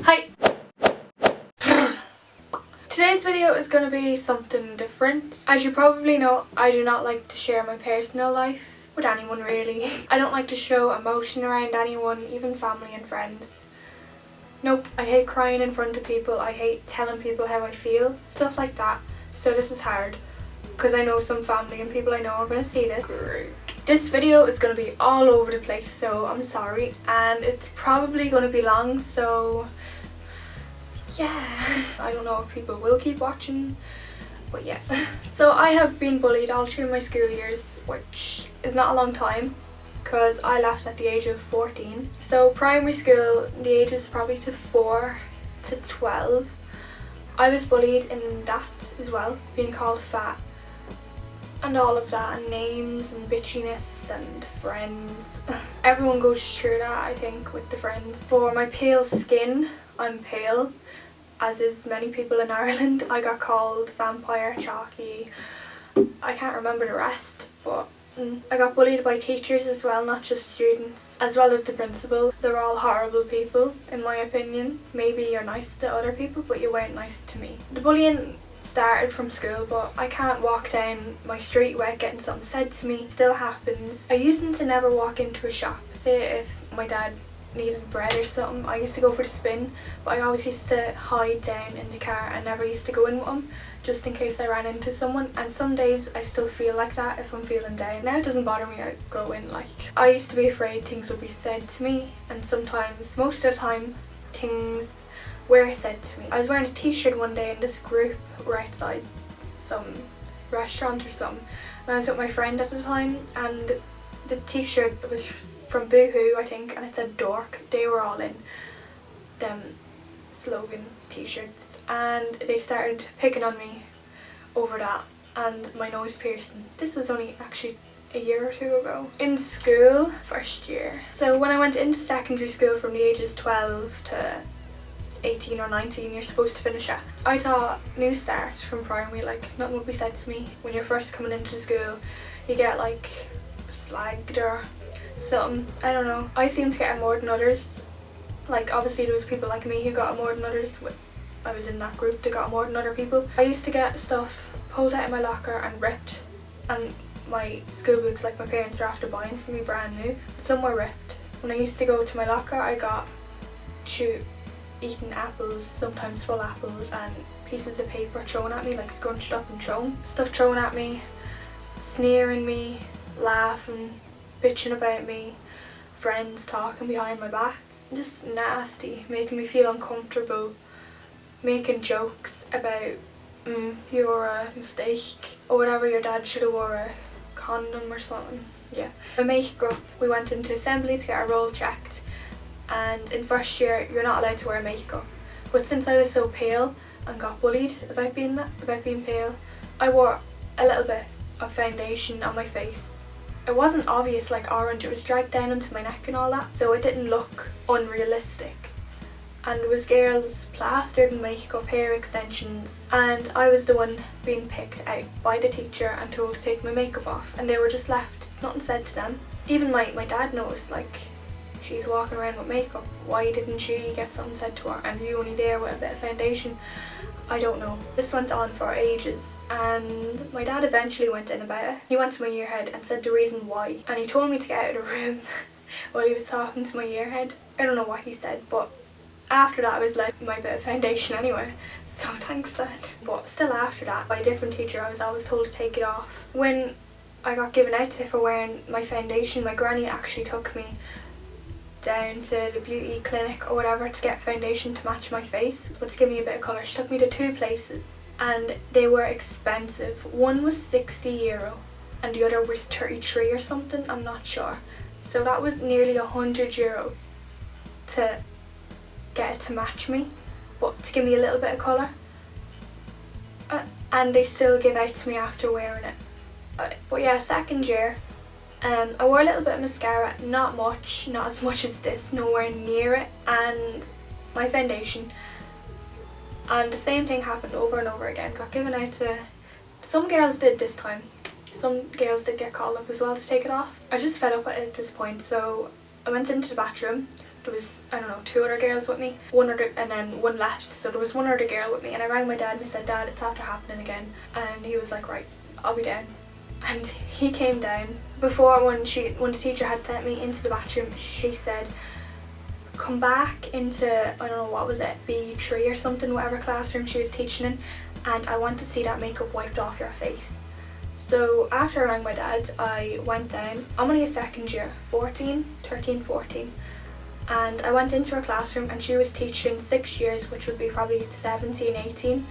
Hi! Today's video is going to be something different. As you probably know, I do not like to share my personal life with anyone really. I don't like to show emotion around anyone, even family and friends. Nope, I hate crying in front of people, I hate telling people how I feel, stuff like that. So this is hard, because I know some family and people I know are going to see this. Great. This video is going to be all over the place, so I'm sorry, and it's probably going to be long, so yeah. I don't know if people will keep watching, but yeah. So I have been bullied all through my school years, which is not a long time because I left at the age of 14. So primary school, the age was probably to 4 to 12. I was bullied in that as well, being called fat and all of that, and names and bitchiness and friends. Everyone goes through that, I think, with the friends. For my pale skin, I'm pale, as is many people in Ireland. I got called vampire, chalky, I can't remember the rest, but I got bullied by teachers as well, not just students, as well as the principal. They're all horrible people, in my opinion. Maybe you're nice to other people, but you weren't nice to me. The bullying started from school, but I can't walk down my street without getting something said to me. It still happens. I used to never walk into a shop. Say if my dad needed bread or something, I used to go for the spin, but I always used to hide down in the car and never used to go in with him, just in case I ran into someone. And some days I still feel like that if I'm feeling down. Now it doesn't bother me, I go in. Like, I used to be afraid things would be said to me, and sometimes, most of the time, things were said to me. I was wearing a t-shirt one day and this group were outside some restaurant or something, and I was with my friend at the time, and the t-shirt was from Byeee, I think, and it said dork. They were all in them slogan t-shirts, and they started picking on me over that and my nose piercing. This was only actually a year or two ago. In school, first year. So when I went into secondary school from the ages 12 to 18 or 19, you're supposed to finish at. I thought new start from primary, like nothing would be said to me. When you're first coming into school, you get like slagged or something, I don't know. I seem to get it more than others. Like, obviously there was people like me who got it more than others. I was in that group that got it more than other people. I used to get stuff pulled out of my locker and ripped, and my school books, like my parents are after buying for me brand new, some were ripped. When I used to go to my locker, I got eaten apples, sometimes full apples, and pieces of paper thrown at me, like scrunched up and thrown. Stuff thrown at me, sneering me, laughing, bitching about me, friends talking behind my back. Just nasty, making me feel uncomfortable, making jokes about you're a mistake, or whatever, your dad should have wore a condom or something. Yeah. My makeup, we went into assembly to get our roll checked, and in first year you're not allowed to wear makeup. But since I was so pale and got bullied about being pale, I wore a little bit of foundation on my face. It wasn't obvious like orange, it was dragged down into my neck and all that, so it didn't look unrealistic. And there was girls plastered in makeup, hair extensions, and I was the one being picked out by the teacher and told to take my makeup off, and they were just left, nothing said to them. Even my dad noticed, like, she's walking around with makeup, why didn't she get something said to her, and you only there with a bit of foundation? I don't know. This went on for ages, and my dad eventually went in about it. He went to my year head and said the reason why, and he told me to get out of the room while he was talking to my year head. I don't know what he said, but after that I was like my bit of foundation anyway, so thanks then. But still after that, by a different teacher, I was always told to take it off. When I got given out to for wearing my foundation, my granny actually took me down to the beauty clinic or whatever to get foundation to match my face, but to give me a bit of colour. She took me to 2 places and they were expensive. One was €60 and the other was 33 or something, I'm not sure. So that was nearly €100 to get it to match me, but to give me a little bit of colour. And they still give out to me after wearing it. But yeah, second year, I wore a little bit of mascara, not much, not as much as this, nowhere near it, and my foundation. And the same thing happened over and over again. Got given out to, some girls did this time, some girls did get called up as well to take it off. I just fed up at this point, so I went into the bathroom. there was, I don't know, 2 other girls with me, and then one left, so there was one other girl with me, and I rang my dad and I said, Dad, it's after happening again, and he was like, right, I'll be down. And he came down. Before, when the teacher had sent me into the bathroom, she said, come back into, I don't know, what was it, B3 or something, whatever classroom she was teaching in, and I want to see that makeup wiped off your face. So after I rang my dad, I went down. I'm only a second year, 13, 14, and I went into her classroom and she was teaching 6 years, which would be probably 17, 18,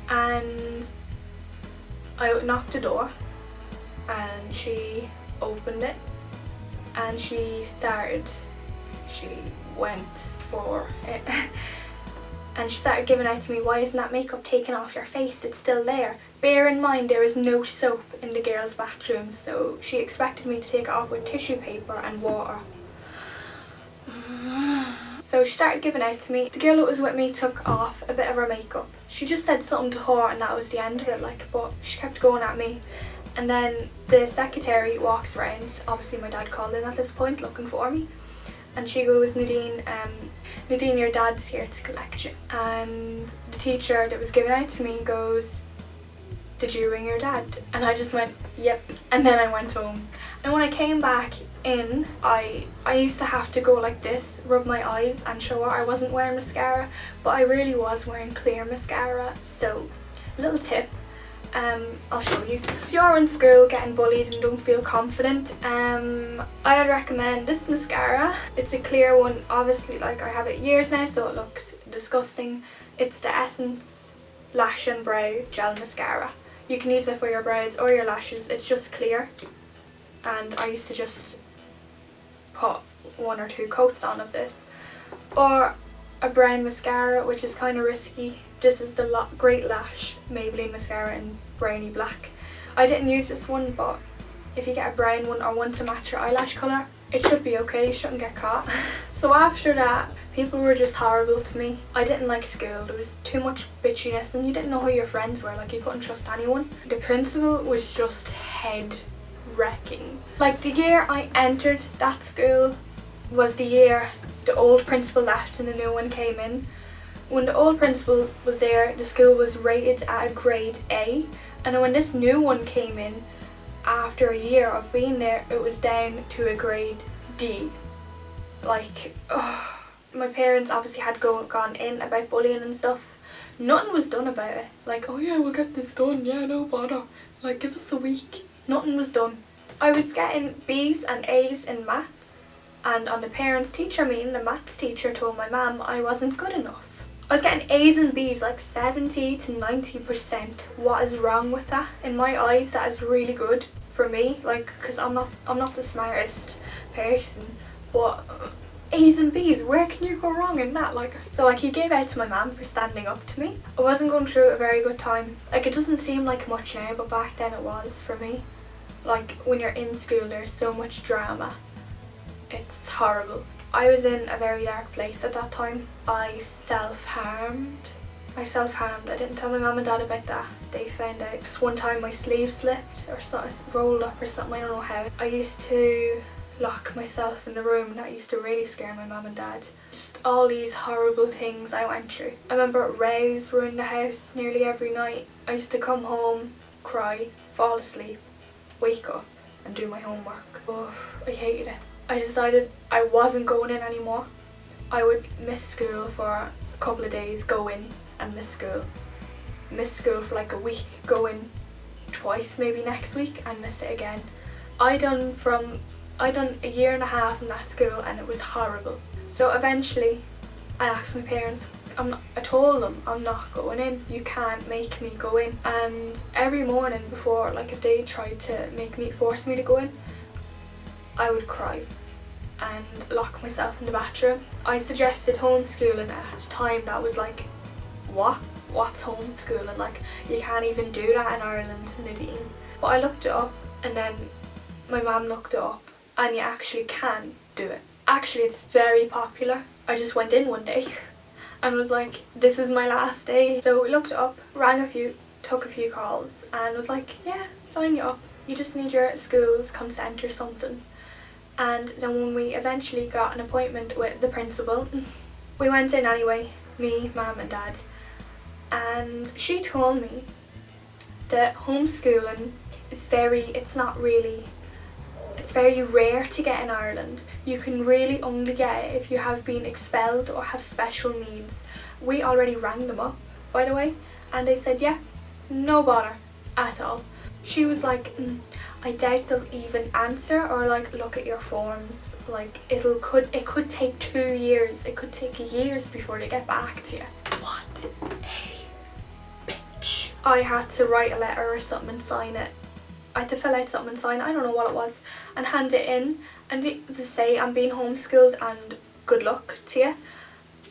and I knocked the door and she opened it and she went for it and she started giving out to me, why isn't that makeup taken off your face, it's still there. Bear in mind there is no soap in the girls' bathroom, so she expected me to take it off with tissue paper and water. So she started giving out to me. The girl that was with me took off a bit of her makeup. She just said something to her and that was the end of it, like, but she kept going at me. And then the secretary walks around, obviously my dad called in at this point looking for me, and she goes, Nadine, your dad's here to collect you. And the teacher that was giving out to me goes, did you ring your dad? And I just went, yep, and then I went home. And when I came back in, I used to have to go like this, rub my eyes and show her I wasn't wearing mascara, but I really was wearing clear mascara. So, little tip, I'll show you. If you're in school getting bullied and don't feel confident, I'd recommend this mascara. It's a clear one, obviously, like I have it years now, so it looks disgusting. It's the Essence Lash and Brow Gel Mascara. You can use it for your brows or your lashes, it's just clear. And I used to just put 1 or 2 coats on of this. Or a brown mascara, which is kind of risky. This is the Great Lash Maybelline mascara in browny black. I didn't use this one, but if you get a brown one or one to match your eyelash colour, it should be okay, you shouldn't get caught. So after that, people were just horrible to me. I didn't like school, there was too much bitchiness and you didn't know who your friends were, like you couldn't trust anyone. The principal was just head wrecking. Like the year I entered that school was the year the old principal left and the new one came in. When the old principal was there, the school was rated at a grade A, and when this new one came in, after a year of being there, it was down to a grade D. Like, my parents obviously had gone in about bullying and stuff. Nothing was done about it. Like, oh yeah, we'll get this done, yeah, no bother. Like, give us a week. Nothing was done. I was getting B's and A's in maths, and on the parents teacher meeting, the maths teacher told my mum I wasn't good enough. I was getting A's and B's like 70 to 90%. What is wrong with that? In my eyes, that is really good for me, like, because I'm not the smartest person, but A's and B's, where can you go wrong in that? Like, so like he gave out to my mum for standing up to me. I wasn't going through a very good time. Like, it doesn't seem like much now, but back then it was for me. Like, when you're in school, there's so much drama. It's horrible. I was in a very dark place at that time. I self-harmed. I didn't tell my mum and dad about that. They found out. Just one time my sleeve slipped or something, rolled up or something, I don't know how. I used to lock myself in the room and that used to really scare my mum and dad. Just all these horrible things I went through. I remember rows were in the house nearly every night. I used to come home, cry, fall asleep, wake up and do my homework. Oh, I hated it. I decided I wasn't going in anymore. I would miss school for a couple of days, go in and miss school. Miss school for like a week, go in twice maybe next week and miss it again. I done a year and a half in that school and it was horrible. So eventually I asked my parents, I told them I'm not going in, you can't make me go in. And every morning before, like if they tried to force me to go in, I would cry and lock myself in the bathroom. I suggested homeschooling at the time. That was like, what's homeschooling? Like, you can't even do that in Ireland, Nadine. But I looked it up and then my mum looked it up and you actually can do it. Actually, it's very popular. I just went in one day and was like, this is my last day. So we looked it up, took a few calls and was like, yeah, sign you up. You just need your school's consent or something. And then when we eventually got an appointment with the principal, we went in anyway, me, mum and dad, and she told me that homeschooling is it's very rare to get in Ireland. You can really only get it if you have been expelled or have special needs. We already rang them up, by the way, and they said, yeah, no bother at all. She was like, I doubt they'll even answer or like look at your forms. Like it could take 2 years. It could take years before they get back to you. What a bitch. I had to write a letter or something and sign it. I had to fill out something and sign it, I don't know what it was, and hand it in and to say I'm being homeschooled and good luck to you.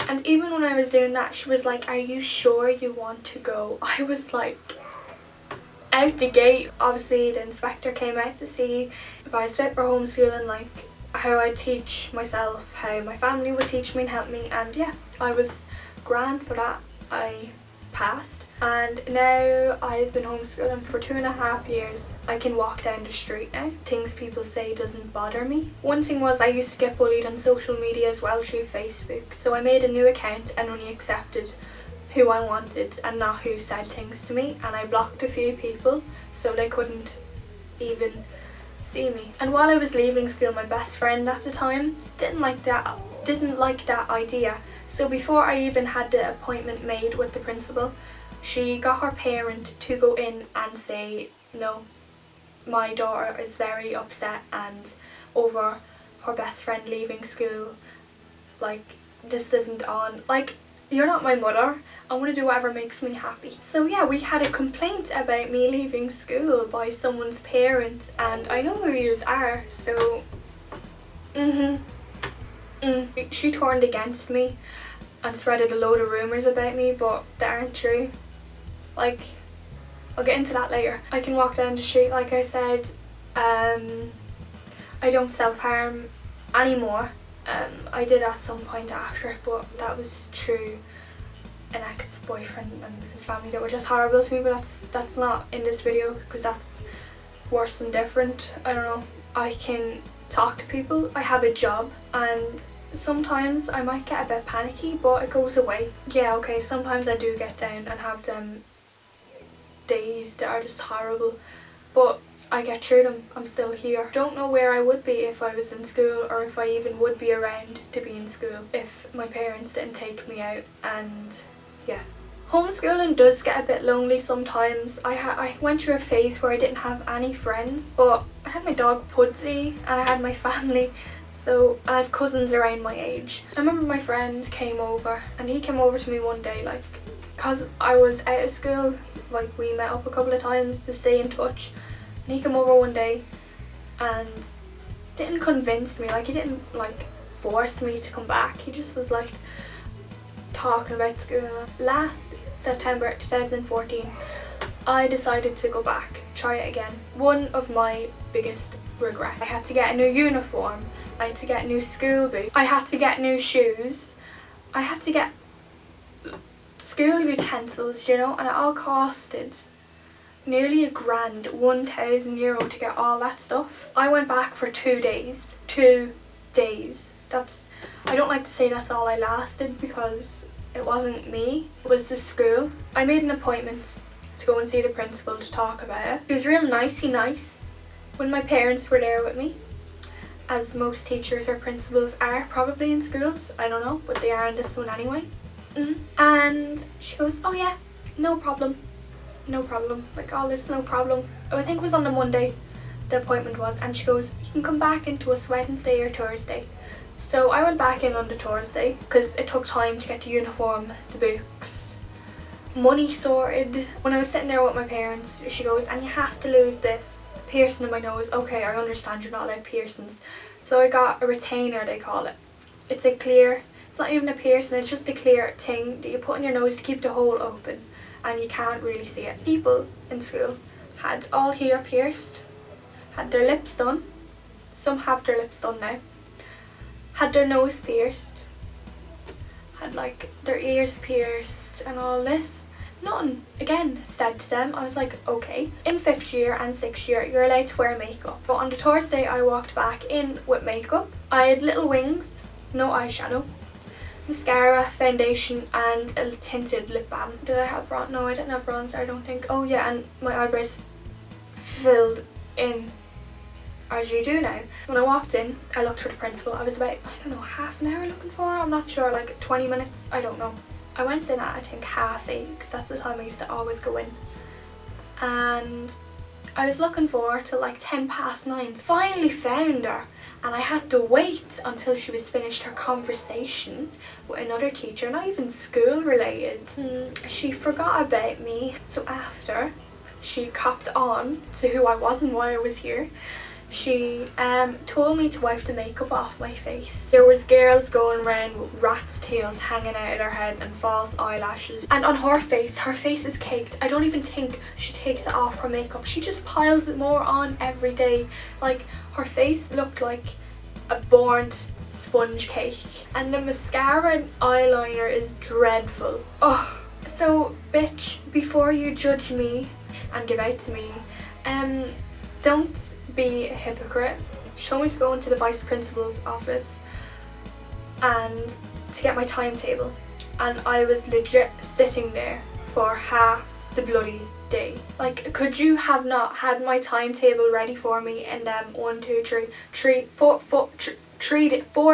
And even when I was doing that, she was like, are you sure you want to go? I was like, out the gate. Obviously the inspector came out to see if I was fit for homeschooling, like how I'd teach myself, how my family would teach me and help me, and yeah, I was grand for that. I passed, and now I've been homeschooling for 2.5 years. I can walk down the street now. Things people say doesn't bother me. One thing was I used to get bullied on social media as well through Facebook, so I made a new account and only accepted who I wanted and not who said things to me, and I blocked a few people so they couldn't even see me. And while I was leaving school, my best friend at the time didn't like that idea. So before I even had the appointment made with the principal, she got her parent to go in and say, no, my daughter is very upset and over her best friend leaving school, like this isn't on, like you're not my mother, I want to do whatever makes me happy. So yeah, we had a complaint about me leaving school by someone's parent, and I know who yous are, so she turned against me and spreaded a load of rumours about me, but they aren't true. Like, I'll get into that later. I can walk down the street, like I said. I don't self-harm anymore. I did at some point after, but that was through an ex-boyfriend and his family that were just horrible to me, but that's not in this video because that's worse and different. I don't know. I can talk to people. I have a job, and sometimes I might get a bit panicky, but it goes away. Yeah, okay, sometimes I do get down and have them days that are just horrible, but I get through them. I'm still here. Don't know where I would be if I was in school, or if I even would be around to be in school if my parents didn't take me out. And yeah, homeschooling does get a bit lonely sometimes. I went through a phase where I didn't have any friends, but I had my dog Pudsey and I had my family. So I have cousins around my age. I remember my friend came over, and he came over to me one day, like, cause I was out of school, like we met up a couple of times to stay in touch, and he came over one day and didn't convince me, like he didn't like force me to come back, he just was like talking about school. Last September 2014 I decided to go back, try it again. One of my biggest regrets. I had to get a new uniform, I had to get new school boots, I had to get new shoes, I had to get school utensils, you know, and it all costed nearly £1,000, €1,000 to get all that stuff. I went back for 2 days. 2 days. I don't like to say that's all I lasted because it wasn't me, it was the school. I made an appointment to go and see the principal to talk about it. He was real nicey nice when my parents were there with me, as most teachers or principals are probably in schools. I don't know, but they are in this one anyway. And she goes, oh yeah, no problem, like all this, no problem. I think it was on the Monday the appointment was, and she goes, you can come back into us Wednesday or Thursday. So I went back in on the Thursday because it took time to get the uniform, the books, money sorted. When I was sitting there with my parents, she goes, and you have to lose this piercing in my nose. Okay, I understand you're not allowed piercings. So I got a retainer, they call it. It's a clear, it's not even a piercing, it's just a clear thing that you put in your nose to keep the hole open and you can't really see it. People in school had all here pierced, had their lips done, some have their lips done now, had their nose pierced, had like their ears pierced and all this. Nothing again said to them. I was like, okay. In 5th year and 6th year, you're allowed to wear makeup. But on the Thursday, I walked back in with makeup. I had little wings, no eyeshadow, mascara, foundation, and a tinted lip balm. Did I have bronzer? No, I didn't have bronzer, I don't think. Oh yeah, and my eyebrows filled in as you do now. When I walked in, I looked for the principal. I was about, I don't know, half an hour looking for her. I'm not sure, like 20 minutes, I don't know. I went in at I think 8:30 because that's the time I used to always go in. And I was looking for her till like 9:10. Finally found her, and I had to wait until she was finished her conversation with another teacher, not even school related. She forgot about me, so after she copped on to who I was and why I was here, she told me to wipe the makeup off my face. There was girls going around with rats' tails hanging out of their head and false eyelashes. And on her face is caked. I don't even think she takes it off her makeup. She just piles it more on every day. Like, her face looked like a burnt sponge cake. And the mascara and eyeliner is dreadful. Oh, so bitch, before you judge me and give out to me, don't be a hypocrite. Show me to go into the vice principal's office and to get my timetable, and I was legit sitting there for half the bloody day. Like, could you have not had my timetable ready for me in 4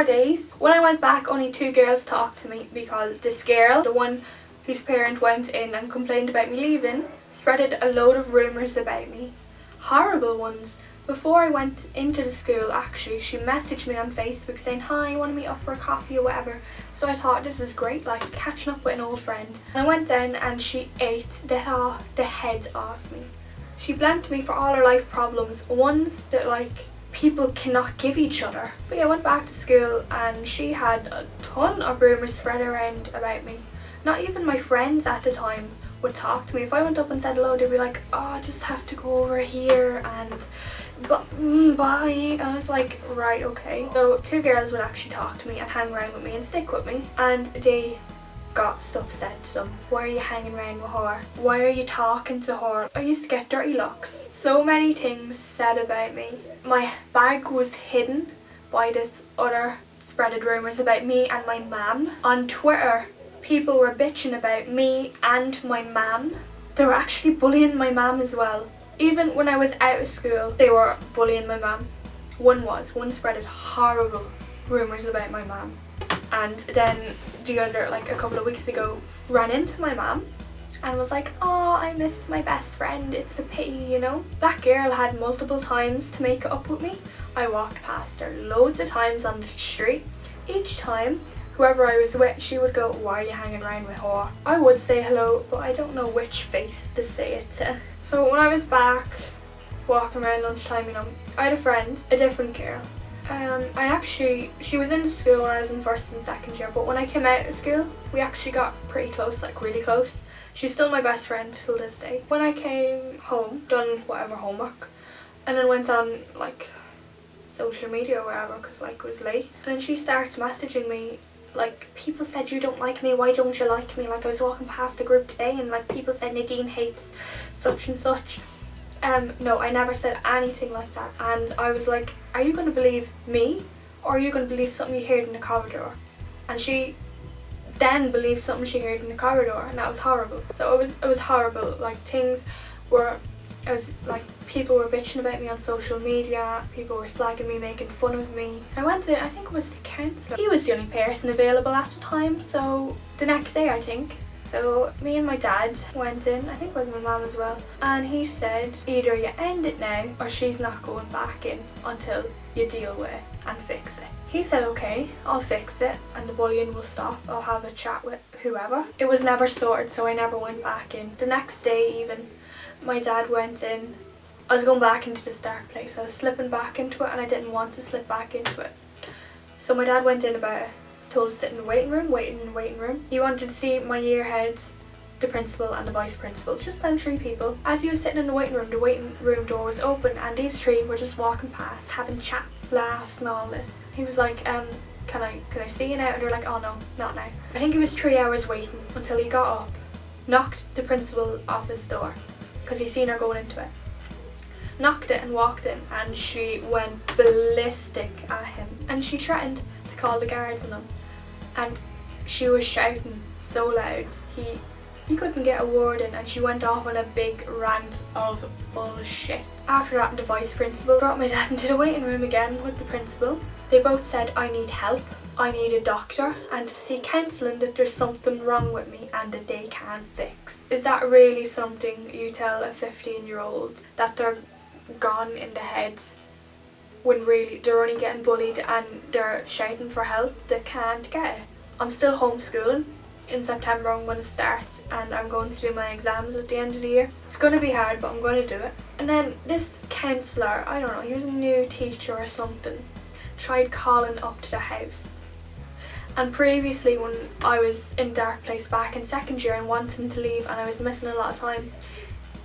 days? When I went back, only 2 girls talked to me because this girl, the one whose parent went in and complained about me leaving, spreaded a load of rumours about me. Horrible ones. Before I went into the school, actually, she messaged me on Facebook saying, hi, you want to meet up for a coffee or whatever. So I thought, this is great, like catching up with an old friend. And I went down and she ate the head off me. She blamed me for all her life problems, ones that like people cannot give each other. But yeah, I went back to school and she had a ton of rumours spread around about me. Not even my friends at the time would talk to me. If I went up and said hello, they'd be like, oh, I just have to go over here and bye. I was like, right, okay. So 2 girls would actually talk to me and hang around with me and stick with me, and they got stuff said to them. Why are you hanging around with her? Why are you talking to her? I used to get dirty looks. So many things said about me. My bag was hidden by this other spreaded rumours about me and my mum. On Twitter, people were bitching about me and my mum. They were actually bullying my mum as well. Even when I was out of school, they were bullying my mum. One spreaded horrible rumours about my mum. And then the other, like a couple of weeks ago, ran into my mum and was like, oh, I miss my best friend, it's a pity, you know. That girl had multiple times to make it up with me. I walked past her loads of times on the street. Each time, whoever I was with, she would go, why are you hanging around with her? I would say hello, but I don't know which face to say it to. So when I was back walking around lunchtime, you know, I had a friend, a different girl. She was in school when I was in 1st and 2nd year, but when I came out of school, we actually got pretty close, like really close. She's still my best friend till this day. When I came home, done whatever homework, and then went on like social media or whatever because like it was late, and then she starts messaging me like, people said you don't like me, why don't you like me? Like, I was walking past a group today and like people said Nadine hates such and such. No, I never said anything like that. And I was like, are you going to believe me or are you going to believe something you heard in the corridor? And she then believed something she heard in the corridor, and that was horrible. So it was horrible. Like, things were, people were bitching about me on social media, people were slagging me, making fun of me. I went to, I think it was the counsellor. He was the only person available at the time, so the next day I think. So me and my dad went in, I think it was my mum as well, and he said either you end it now or she's not going back in until you deal with it and fix it. He said, okay, I'll fix it and the bullying will stop, I'll have a chat with whoever. It was never sorted, so I never went back in. The next day even, my dad went in. I was going back into this dark place. I was slipping back into it and I didn't want to slip back into it. So my dad went in about it. I was told to sit in the waiting room. He wanted to see my year head, the principal and the vice principal, just them 3 people. As he was sitting in the waiting room door was open and these 3 were just walking past, having chats, laughs and all this. He was like, can I see you now? And they're like, oh no, not now. I think it was 3 hours waiting until he got up knocked the principal's office door because he seen her going into it. Knocked it and walked in, and she went ballistic at him, and she threatened to call the guards on him, and she was shouting so loud he couldn't get a word in, and she went off on a big rant of bullshit. After that, the vice principal brought my dad into the waiting room again with the principal. They both said I need help, I need a doctor, and to seek counselling, that there's something wrong with me and that they can't fix. Is that really something you tell a 15-year-old, that they're gone in the head, when really they're only getting bullied and they're shouting for help? They can't get it. I'm still homeschooling. In September I'm going to start, and I'm going to do my exams at the end of the year. It's going to be hard, but I'm going to do it. And then this counsellor, I don't know, he was a new teacher or something, tried calling up to the house. And previously, when I was in dark place back in second year and wanting to leave and I was missing a lot of time,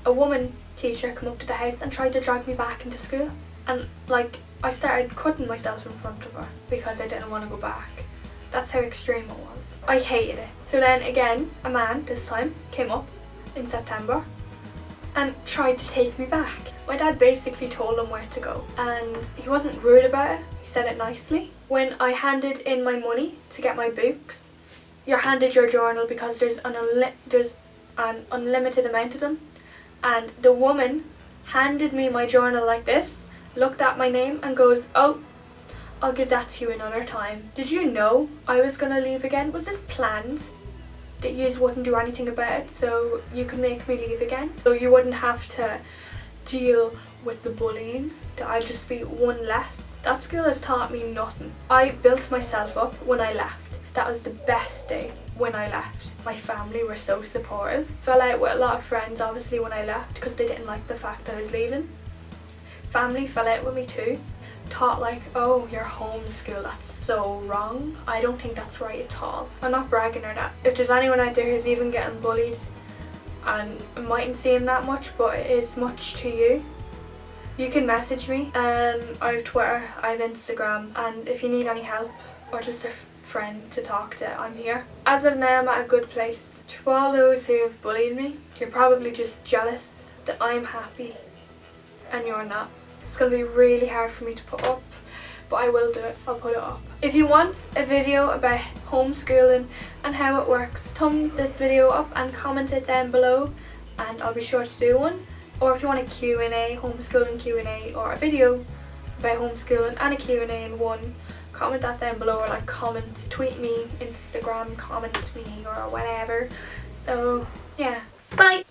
a woman teacher come up to the house and tried to drag me back into school. And like, I started cutting myself in front of her because I didn't want to go back. That's how extreme it was. I hated it. So then again, a man this time came up in September and tried to take me back. My dad basically told him where to go, and he wasn't rude about it. He said it nicely. When I handed in my money to get my books, you're handed your journal because there's an unlimited amount of them, and the woman handed me my journal like this, looked at my name and goes, "Oh, I'll give that to you another time." Did you know I was gonna leave again? Was this planned? That you wouldn't do anything about it so you could make me leave again? So you wouldn't have to deal with the bullying, that I'd just be one less? That school has taught me nothing. I built myself up when I left. That was the best day when I left. My family were so supportive. Fell out with a lot of friends obviously when I left because they didn't like the fact I was leaving. Family fell out with me too. Taught like, oh, you're homeschooled, that's so wrong. I don't think that's right at all. I'm not bragging or that. If there's anyone out there who's even getting bullied, and it mightn't seem that much, but it is much to you, you can message me. I have Twitter, I have Instagram, and if you need any help or just a friend to talk to, I'm here. As of now, I'm at a good place. To all those who have bullied me, you're probably just jealous that I'm happy and you're not. It's going to be really hard for me to put up, but I will do it. I'll put it up. If you want a video about homeschooling and how it works, thumbs this video up and comment it down below, and I'll be sure to do one. Or if you want a Q&A, homeschooling Q&A, or a video about homeschooling and a Q&A in one, comment that down below, or like comment, tweet me, Instagram, comment me, or whatever. So yeah, bye!